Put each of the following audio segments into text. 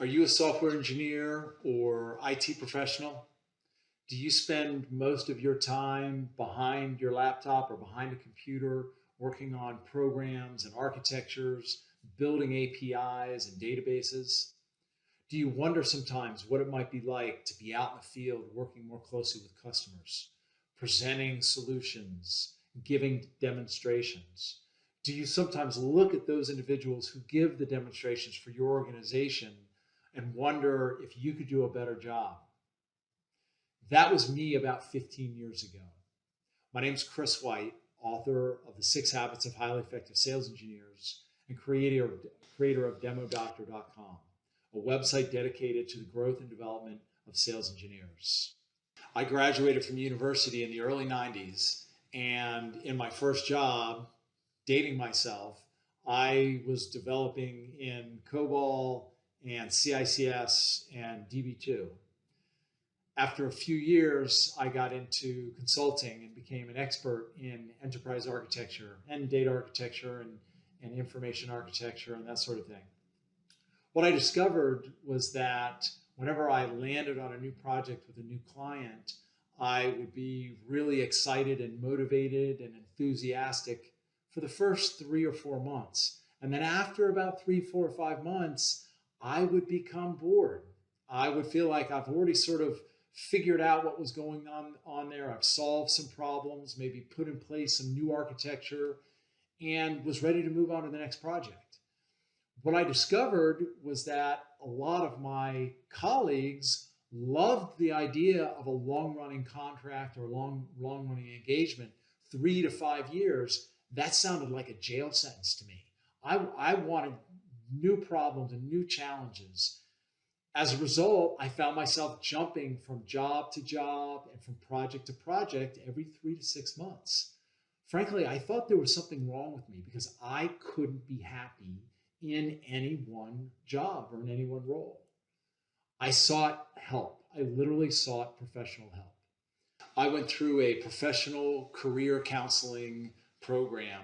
Are you a software engineer or IT professional? Do you spend most of your time behind your laptop or behind a computer working on programs and architectures, building APIs and databases? Do you wonder sometimes what it might be like to be out in the field working more closely with customers, presenting solutions, giving demonstrations? Do you sometimes look at those individuals who give the demonstrations for your organization and wonder if you could do a better job? That was me about 15 years ago. My name's Chris White, author of The 6 Habits of Highly Effective Sales Engineers and creator of DemoDoctor.com, a website dedicated to the growth and development of sales engineers. I graduated from university in the early 90s, and in my first job, dating myself, I was developing in COBOL and CICS and DB2. After a few years, I got into consulting and became an expert in enterprise architecture and data architecture and information architecture and that sort of thing. What I discovered was that whenever I landed on a new project with a new client, I would be really excited and motivated and enthusiastic for the first 3 or 4 months. And then after about 3, 4, or 5 months, I would become bored. I would feel like I've already sort of figured out what was going on there. I've solved some problems, maybe put in place some new architecture, and was ready to move on to the next project. What I discovered was that a lot of my colleagues loved the idea of a long-running contract or long-running engagement, 3 to 5 years. That sounded like a jail sentence to me. I wanted new problems and new challenges. As a result, I found myself jumping from job to job and from project to project every 3 to 6 months. Frankly, I thought there was something wrong with me because I couldn't be happy in any one job or in any one role. I sought help. I literally sought professional help. I went through a professional career counseling program,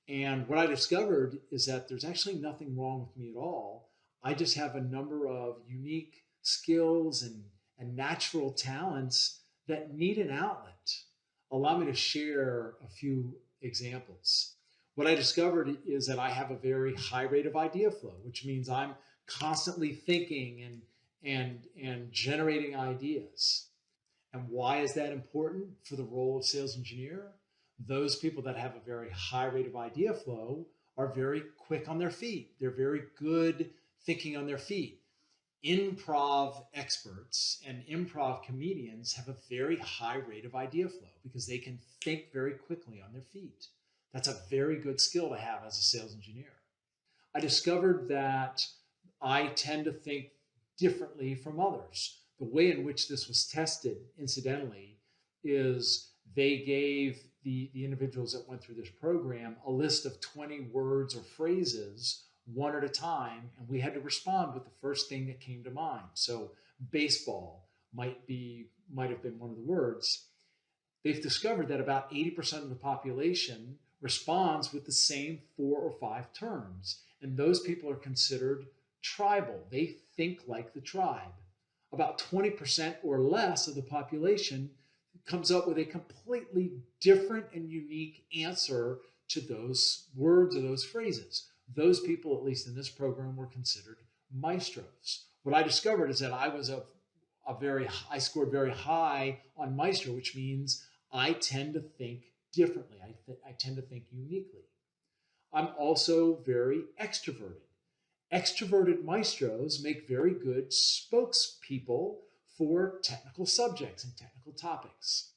and what I discovered is that there's actually nothing wrong with me at all. I just have a number of unique skills and natural talents that need an outlet. Allow me to share a few examples. What I discovered is that I have a very high rate of idea flow, which means I'm constantly thinking and generating ideas. And why is that important for the role of sales engineer? Those people that have a very high rate of idea flow are very quick on their feet. They're very good thinking on their feet. Improv experts and improv comedians have a very high rate of idea flow because they can think very quickly on their feet. That's a very good skill to have as a sales engineer. I discovered that I tend to think differently from others. The way in which this was tested, incidentally, is they gave the individuals that went through this program a list of 20 words or phrases one at a time, and we had to respond with the first thing that came to mind. So baseball might have been one of the words. They've discovered that about 80% of the population responds with the same 4 or 5 terms, and those people are considered tribal. They think like the tribe. About 20% or less of the population comes up with a completely different and unique answer to those words or those phrases. Those people, at least in this program, were considered maestros. What I discovered is that I scored very high on maestro, which means I tend to think differently. I tend to think uniquely. I'm also very extroverted. Extroverted maestros make very good spokespeople for technical subjects and technical topics.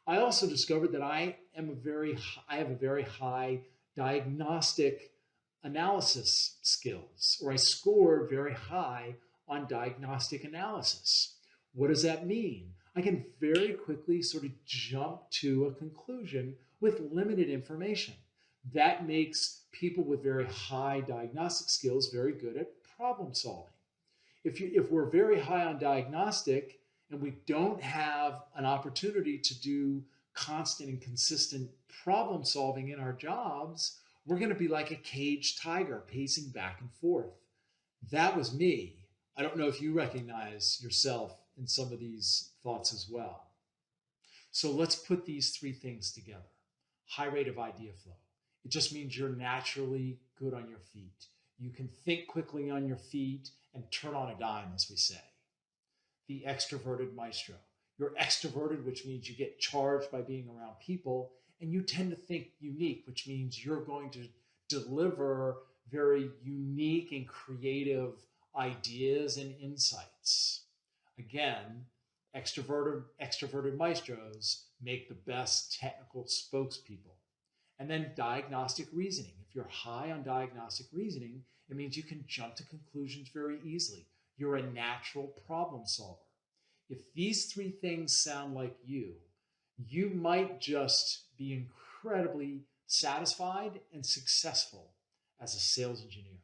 I also discovered that I have a very high diagnostic analysis skills, or I scored very high on diagnostic analysis. What does that mean? I can very quickly sort of jump to a conclusion with limited information. That makes people with very high diagnostic skills very good at problem solving. If we're very high on diagnostic and we don't have an opportunity to do constant and consistent problem solving in our jobs, we're going to be like a caged tiger pacing back and forth. That was me. I don't know if you recognize yourself in some of these thoughts as well. So let's put these three things together. High rate of idea flow. It just means you're naturally good on your feet. You can think quickly on your feet and turn on a dime, as we say. The extroverted maestro. You're extroverted, which means you get charged by being around people, and you tend to think unique, which means you're going to deliver very unique and creative ideas and insights. Again, extroverted maestros make the best technical spokespeople. And then diagnostic reasoning. If you're high on diagnostic reasoning, it means you can jump to conclusions very easily. You're a natural problem solver. If these three things sound like you might just be incredibly satisfied and successful as a sales engineer.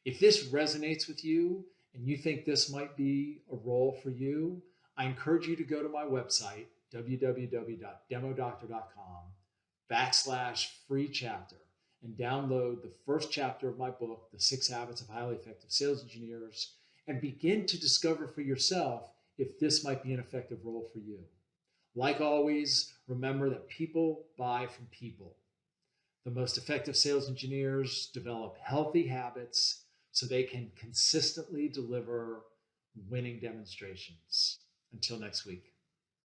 If this resonates with you and you think this might be a role for you, I encourage you to go to my website, www.demodoctor.com/free chapter, and download the first chapter of my book, The 6 Habits of Highly Effective Sales Engineers, and begin to discover for yourself if this might be an effective role for you. Like always, remember that people buy from people. The most effective sales engineers develop healthy habits so they can consistently deliver winning demonstrations. Until next week.